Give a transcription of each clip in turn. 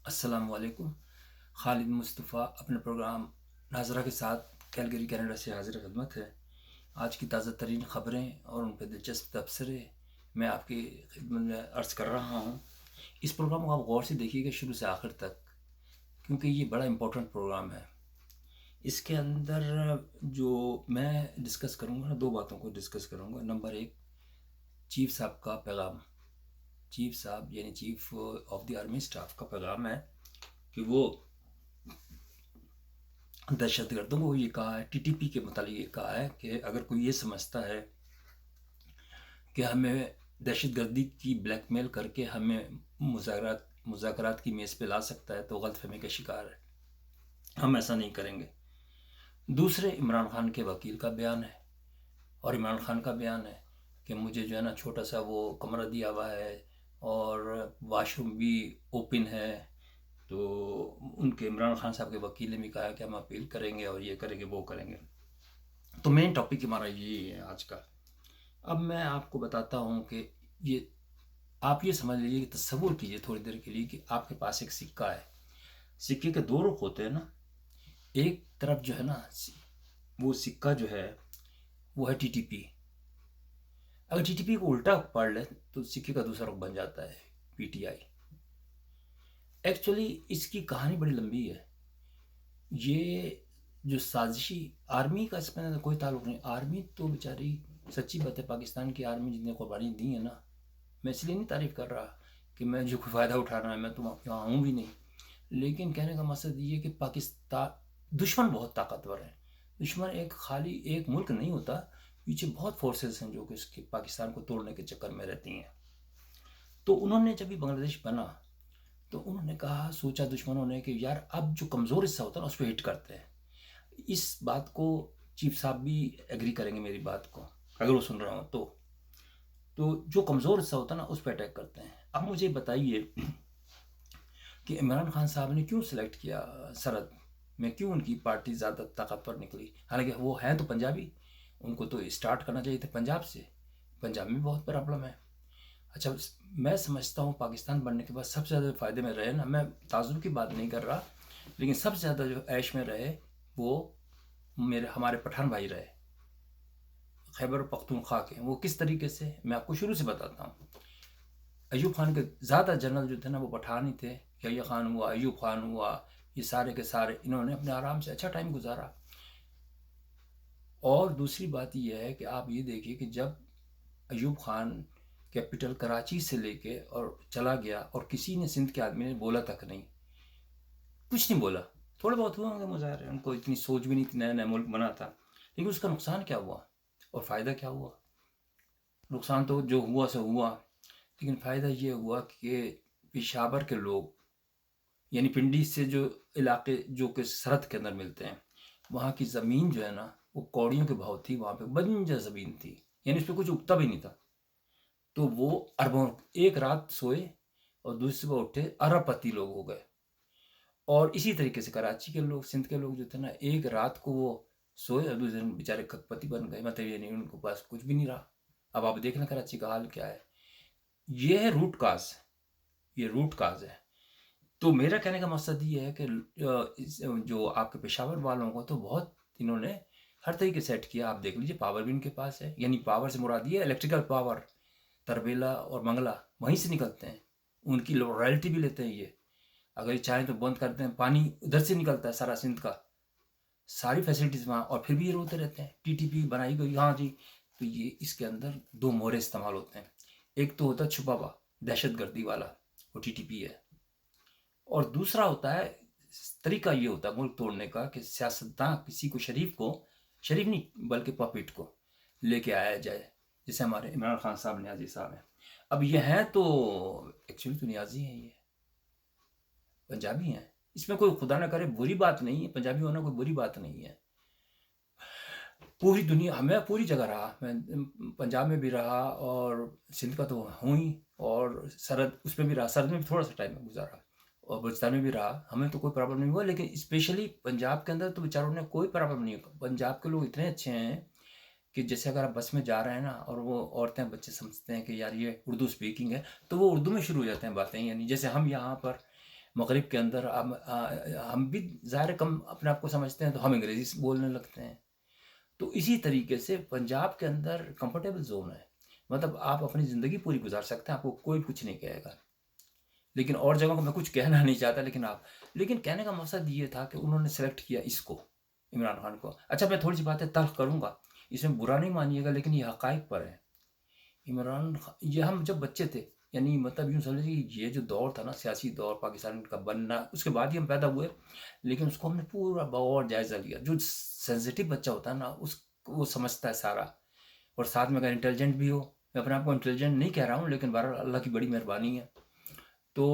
السلام علیکم. خالد مصطفیٰ اپنے پروگرام ناظرہ کے ساتھ کیلگری کینیڈا سے حاضر خدمت ہے. آج کی تازہ ترین خبریں اور ان پہ دلچسپ تبصرے میں آپ کی خدمت میں عرض کر رہا ہوں. اس پروگرام کو آپ غور سے دیکھیے گا شروع سے آخر تک، کیونکہ یہ بڑا امپورٹنٹ پروگرام ہے. اس کے اندر جو میں ڈسکس کروں گا، دو باتوں کو ڈسکس کروں گا. نمبر ایک، چیف صاحب کا پیغام. چیف صاحب یعنی chief of the army staff کا پیغام ہے کہ وہ دہشت گردوں کو یہ کہا ہے، ٹی ٹی پی کے متعلق یہ کہا ہے کہ اگر کوئی یہ سمجھتا ہے کہ ہمیں دہشت گردی کی بلیک میل کر کے ہمیں مذاکرات کی میز پہ لا سکتا ہے تو غلط فہمی کا شکار ہے. ہم ایسا نہیں کریں گے. دوسرے عمران خان کے وکیل کا بیان ہے، اور عمران خان کا بیان ہے کہ مجھے جو ہے نا چھوٹا سا وہ کمرہ دیا ہوا ہے اور واش روم بھی اوپن ہے. تو ان کے عمران خان صاحب کے وکیل نے بھی کہا کہ ہم اپیل کریں گے اور یہ کریں گے وہ کریں گے. تو مین ٹاپک ہمارا یہی ہے آج کا. اب میں آپ کو بتاتا ہوں کہ یہ آپ یہ سمجھ لیجیے کہ تصور کیجیے تھوڑی دیر کے لیے کہ آپ کے پاس ایک سکہ ہے. سکے کے دو رخ ہوتے ہیں نا. ایک طرف جو ہے نا وہ سکہ جو ہے وہ ہے ٹی ٹی پی. اگر ٹی ٹی پی کو الٹا پڑھ لے تو سکے کا دوسرا رخ بن جاتا ہے پی ٹی آئی. ایکچولی اس کی کہانی بڑی لمبی ہے. یہ جو سازشی آرمی کا اس میں کوئی تعلق نہیں. آرمی تو بیچاری سچی بات ہے، پاکستان کی آرمی جتنے قربانی دی ہیں نا، میں اس لیے نہیں تعریف کر رہا کہ میں جو کوئی فائدہ اٹھانا ہے، میں تو یہاں ہوں بھی نہیں. لیکن کہنے کا مقصد یہ کہ پاکستان دشمن بہت طاقتور ہے. دشمن ایک خالی ایک ملک نہیں ہوتا، پیچھے بہت فورسز ہیں جو کہ اس کے پاکستان کو توڑنے کے چکر میں رہتی ہیں. تو انہوں نے جب بھی بنگلہ دیش بنا تو انہوں نے کہا، سوچا دشمنوں نے کہ یار اب جو کمزور حصہ ہوتا ہے نا اس پہ ہٹ کرتے ہیں. اس بات کو چیف صاحب بھی ایگری کریں گے میری بات کو اگر وہ سن رہا ہوں تو جو کمزور حصہ ہوتا ہے نا اس پہ اٹیک کرتے ہیں. اب مجھے بتائیے کہ عمران خان صاحب نے کیوں سلیکٹ کیا سرحد میں، کیوں ان کی پارٹی زیادہ طاقتور نکلی؟ حالانکہ وہ ہیں تو پنجابی، ان کو تو اسٹارٹ کرنا چاہیے تھا پنجاب سے. پنجاب میں بہت پرابلم ہے. اچھا، میں سمجھتا ہوں پاکستان بننے کے بعد سب سے زیادہ فائدے میں رہے نا، میں تعصب کی بات نہیں کر رہا، لیکن سب سے زیادہ جو عیش میں رہے وہ ہمارے پٹھان بھائی رہے، خیبر پختونخوا کے. وہ کس طریقے سے، میں آپ کو شروع سے بتاتا ہوں. ایوب خان کے زیادہ جنرل جو تھے نا وہ پٹھان ہی تھے. یحییٰ خان ہوا، ایوب خان ہوا، یہ سارے کے سارے انہوں نے اپنے آرام سے اچھا ٹائم گزارا. اور دوسری بات یہ ہے کہ آپ یہ دیکھیے کہ جب ایوب خان کیپٹل کراچی سے لے کے اور چلا گیا اور کسی نے سندھ کے آدمی نے بولا تک نہیں، کچھ نہیں بولا. تھوڑے بہت ہوئے ہوں گے مظاہرے، ان کو اتنی سوچ بھی نہیں تھی، نیا نیا ملک بنا تھا. لیکن اس کا نقصان کیا ہوا اور فائدہ کیا ہوا؟ نقصان تو جو ہوا سو ہوا، لیکن فائدہ یہ ہوا کہ پشاور کے لوگ یعنی پنڈی سے جو علاقے جو کہ سرحد کے اندر ملتے ہیں، وہاں کی زمین جو ہے نا وہ کوڑیوں کے بھاؤ تھی. وہاں پہ بنجر زمین تھی، یعنی اس پہ کچھ اگتا بھی نہیں تھا. تو وہ اربوں ایک رات سوئے اور دوسری صبح اٹھے ارب پتی لوگ ہو گئے. اور اسی طریقے سے کراچی کے لوگ، سندھ کے لوگ جو تھے نا، ایک رات کو وہ سوئے اور دوسرے دن بیچارے کھک پتی بن گئے. مطلب یہ نہیں ان کے پاس کچھ بھی نہیں رہا. اب آپ دیکھ لیں کراچی کا حال کیا ہے. یہ ہے روٹ کاز، یہ روٹ کاز ہے. تو میرا کہنے کا مقصد یہ ہے کہ جو آپ کے پشاور والوں کو تو بہت انہوں نے ہر طریقے سیٹ کیا. آپ دیکھ لیجیے پاور بھی ان کے پاس ہے، یعنی پاور سے مراد یہ ہے الیکٹریکل پاور. تربیلا اور منگلہ وہیں سے نکلتے ہیں، ان کی رائلٹی بھی لیتے ہیں. یہ اگر چاہیں تو بند کرتے ہیں، پانی ادھر سے نکلتا ہے سارا سندھ کا، ساری فیسلٹیز وہاں، اور پھر بھی یہ روتے رہتے ہیں ٹی ٹی پی بنائی گئی. ہاں جی. تو یہ اس کے اندر دو مورے استعمال ہوتے ہیں. ایک تو ہوتا ہے چھپا ہوا دہشت گردی والا، وہ ٹی ٹی پی ہے. اور دوسرا ہوتا ہے طریقہ یہ ہوتا ہے ملک توڑنے کا کہ سیاستداں کسی کو شریف نہیں بلکہ پپٹ کو لے کے آیا جائے، جیسے ہمارے عمران خان صاحب نیازی صاحب ہیں. اب یہ ہیں تو ایکچولی تو نیازی ہیں، یہ پنجابی ہیں. اس میں کوئی خدا نہ کرے بری بات نہیں ہے، پنجابی ہونا کوئی بری بات نہیں ہے. پوری دنیا، میں پوری جگہ رہا، میں پنجاب میں بھی رہا اور سندھ کا تو ہوں ہی، اور سرحد اس میں بھی رہا، سرحد میں بھی تھوڑا سا ٹائم گزارا، اور بلوچستان میں بھی رہا. ہمیں تو کوئی پرابلم نہیں ہوا. لیکن اسپیشلی پنجاب کے اندر تو بیچاروں نے کوئی پرابلم نہیں ہوا. پنجاب کے لوگ اتنے اچھے ہیں کہ جیسے اگر آپ بس میں جا رہے ہیں نا اور وہ عورتیں بچے سمجھتے ہیں کہ یار یہ اردو اسپیکنگ ہے، تو وہ اردو میں شروع ہو جاتے ہیں باتیں، یعنی جیسے ہم یہاں پر مغرب کے اندر ہم بھی ظاہر کم اپنے آپ کو سمجھتے ہیں تو ہم انگریزی بولنے لگتے ہیں. تو اسی طریقے سے پنجاب کے اندر کمفرٹیبل زون ہے، مطلب آپ اپنی زندگی پوری گزار سکتے ہیں، آپ کو کوئی کچھ نہیں کہے گا. لیکن اور جگہوں کو میں کچھ کہنا نہیں چاہتا، لیکن کہنے کا مقصد یہ تھا کہ انہوں نے سلیکٹ کیا اس کو، عمران خان کو. اچھا میں تھوڑی سی باتیں تلخ کروں گا، اس میں برا نہیں مانیے گا، لیکن یہ حقائق پر ہے. یہ ہم جب بچے تھے، یعنی مطلب یوں سمجھ لیجیے یہ جو دور تھا نا، سیاسی دور پاکستان کا بننا، اس کے بعد ہی ہم پیدا ہوئے، لیکن اس کو ہم نے پورا بغور جائزہ لیا. جو سینسیٹیو بچہ ہوتا ہے نا، وہ سمجھتا ہے سارا، اور ساتھ میں اگر انٹیلیجنٹ بھی ہو. میں اپنے آپ کو انٹیلیجنٹ نہیں کہہ رہا ہوں، لیکن بہرحال اللہ کی بڑی مہربانی ہے. تو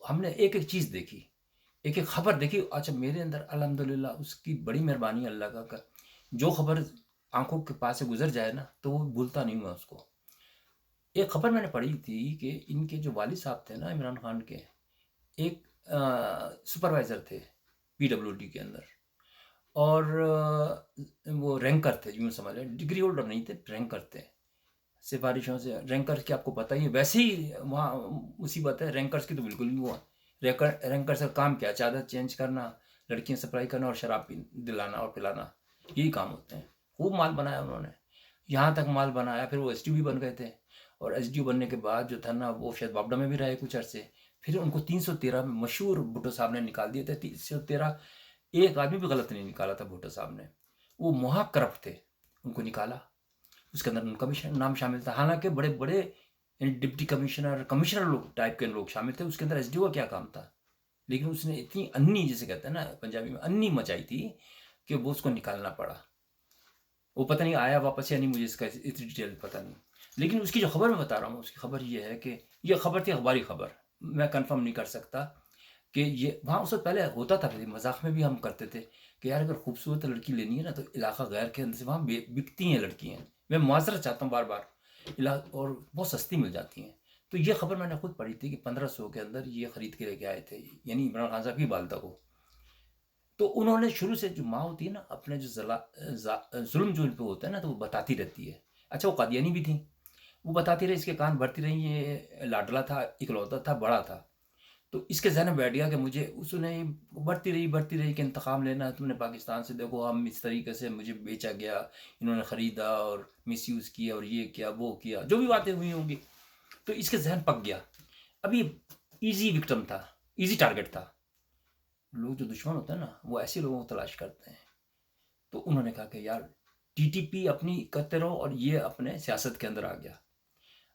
ہم نے ایک ایک چیز دیکھی، ایک ایک خبر دیکھی. اچھا میرے اندر الحمدللہ اس کی بڑی مہربانی ہے اللہ کا، جو خبر آنکھوں کے پاس سے گزر جائے نا تو وہ بھولتا نہیں ہوں میں اس کو. ایک خبر میں نے پڑھی تھی کہ ان کے جو والد صاحب تھے نا عمران خان کے، ایک سپروائزر تھے پی ڈبلیو ڈی کے اندر، اور وہ رینکر تھے، یوں سمجھ لیں ڈگری ہولڈر نہیں تھے، رینکر تھے. سفارشوں سے رینکر کی آپ کو پتہ ہی ہے، ویسے ہی وہاں مصیبت ہے. رینکرز کی تو بالکل نہیں ہوا. رینکر سے کام کیا؟ چادر چینج کرنا، لڑکیاں سپلائی کرنا اور شراب دلانا اور پلانا، یہی کام ہوتے ہیں. خوب مال بنایا انہوں نے، یہاں تک مال بنایا پھر وہ ایس ڈی او بھی بن گئے تھے. اور ایس ڈی او بننے کے بعد جو تھا نا، وہ شاید باپڈا میں بھی رہے کچھ عرصے. پھر ان کو 313 میں مشہور بھٹو صاحب نے نکال دیے تھے. 313 ایک آدمی بھی غلط نہیں نکالا تھا بھٹو صاحب نے، وہ مہا کرپٹ تھے، ان کو نکالا. اس کے اندر ان کا بھی نام شامل تھا، حالانکہ بڑے بڑے ڈپٹی کمشنر لوگ ٹائپ کے لوگ شامل تھے. اس کے اندر ایس ڈی او کا کیا کام تھا؟ لیکن اس نے اتنی انی، جسے کہتے ہیں نا پنجابی میں، انی مچائی تھی کہ وہ اس کو نکالنا پڑا. وہ پتہ نہیں آیا واپس یا نہیں، مجھے اس کا اتنی ڈیٹیل پتہ نہیں. لیکن اس کی جو خبر میں بتا رہا ہوں، اس کی خبر یہ ہے کہ یہ خبر تھی اخباری خبر، میں کنفرم نہیں کر سکتا کہ یہ وہاں اس وقت پہلے ہوتا تھا. مذاق میں بھی ہم کرتے تھے کہ یار اگر خوبصورت لڑکی لینی ہے نا تو علاقہ غیر کے اندر سے وہاں بکتی ہیں لڑکیاں. میں معذرت چاہتا ہوں بار بار، اور بہت سستی مل جاتی ہیں. تو یہ خبر میں نے خود پڑھی تھی کہ 1500 کے اندر یہ خرید کے لے کے آئے تھے، یعنی عمران خان صاحب کی والدہ کو. تو انہوں نے شروع سے، جو ماں ہوتی ہے نا، اپنے جو ظلم جو ان پہ ہوتا ہے نا، تو وہ بتاتی رہتی ہے. اچھا وہ قادیانی بھی تھیں، وہ بتاتی رہی، اس کے کان بھرتی رہی. یہ لاڈلا تھا، اکلوتا تھا، بڑا تھا. تو اس کے ذہن میں بیٹھ گیا کہ مجھے، اس نے بڑھتی رہی کہ انتقام لینا ہے تم نے پاکستان سے. دیکھو ہم اس طریقے سے، مجھے بیچا گیا، انہوں نے خریدا اور مس یوز کیا اور یہ کیا وہ کیا، جو بھی باتیں ہوئی ہوں گی. تو اس کے ذہن پک گیا. ابھی ایزی وکٹم تھا، ایزی ٹارگٹ تھا. لوگ جو دشمن ہوتے ہیں نا، وہ ایسے لوگوں کو تلاش کرتے ہیں. تو انہوں نے کہا کہ یار ٹی ٹی پی اپنی کرتے رہو، اور یہ اپنے سیاست کے اندر آ گیا.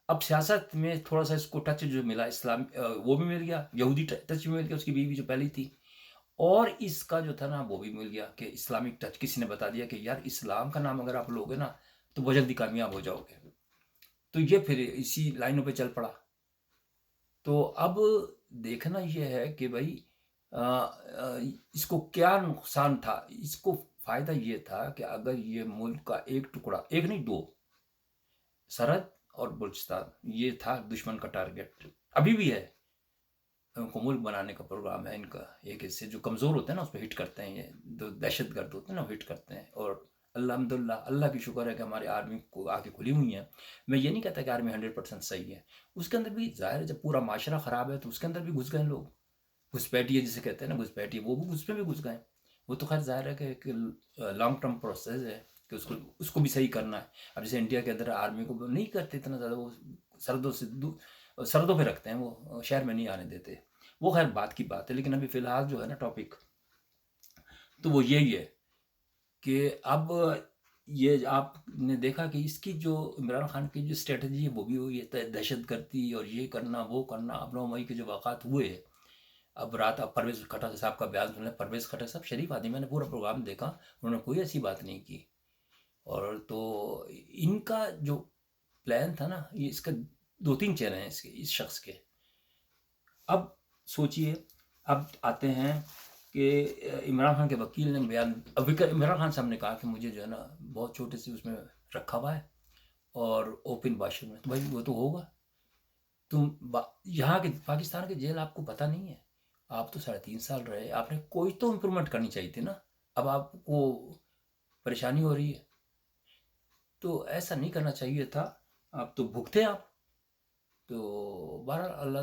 اب سیاست میں تھوڑا سا اس کو ٹچ جو ملا اسلام، وہ بھی مل گیا، یہودی ٹچ بھی مل گیا، اس کی بیوی جو پہلی تھی. اور اس کا جو تھا نا وہ بھی مل گیا کہ اسلامک ٹچ. کسی نے بتا دیا کہ یار اسلام کا نام اگر آپ لوگے نا تو بہت جلدی کامیاب ہو جاؤ گے. تو یہ پھر اسی لائنوں پہ چل پڑا. تو اب دیکھنا یہ ہے کہ بھائی اس کو کیا نقصان تھا. اس کو فائدہ یہ تھا کہ اگر یہ ملک کا ایک ٹکڑا، ایک نہیں دو، سرحد اور بلوچستان، یہ تھا دشمن کا ٹارگٹ، ابھی بھی ہے. ان کو ملک بنانے کا پروگرام ہے ان کا. ایک حصے جو کمزور ہوتے ہیں نا اس پہ ہٹ کرتے ہیں، یہ جو دہشت گرد ہوتے ہیں نا وہ ہٹ کرتے ہیں. اور الحمدللہ اللہ کی شکر ہے کہ ہماری آرمی کو آگے کھلی ہوئی ہیں. میں یہ نہیں کہتا کہ آرمی 100% صحیح ہے. اس کے اندر بھی ظاہر ہے جب پورا معاشرہ خراب ہے تو اس کے اندر بھی گھس گئے لوگ، گھسپیٹیے جسے کہتے ہیں نا، گھسپیٹیے، وہ بھی اس پہ بھی گھس گئے. وہ تو خیر ظاہر ہے کہ ایک لانگ ٹرم پروسیس ہے کہ اس کو بھی صحیح کرنا ہے. اب جیسے انڈیا کے اندر آرمی کو نہیں کرتے اتنا زیادہ، وہ سرحدوں پہ رکھتے ہیں، وہ شہر میں نہیں آنے دیتے. وہ خیر بات کی بات ہے. لیکن ابھی فی الحال جو ہے نا ٹاپک، تو وہ یہی ہے کہ اب یہ آپ نے دیکھا کہ اس کی جو عمران خان کی جو اسٹریٹجی ہے وہ بھی ہوئی ہے، دہشت گردی اور یہ کرنا وہ کرنا. اب 9 مئی کے جو واقعات ہوئے، اب رات آپ پرویز کھٹک صاحب کا بیان سن لیں. پرویز کھٹک صاحب شریف آدمی، میں نے پورا پروگرام دیکھا، انہوں نے کوئی ایسی بات نہیں کی. اور تو ان کا جو پلان تھا نا، یہ اس کا 2-3 چہرے ہیں اس شخص کے. اب سوچئے، اب آتے ہیں کہ عمران خان کے وکیل نے بیان، عمران خان صاحب نے کہا کہ مجھے جو ہے نا بہت چھوٹے سے اس میں رکھا ہوا ہے اور اوپن باشر میں. تو بھائی وہ تو ہوگا، تم یہاں کے پاکستان کے جیل آپ کو پتہ نہیں ہے. آپ تو 3.5 سال رہے، آپ نے کوئی تو امپرومنٹ کرنی چاہیے تھی نا. اب آپ کو پریشانی ہو رہی ہے. تو ایسا نہیں کرنا چاہیے تھا. اب تو بھگتے آپ. تو بہرحال اللہ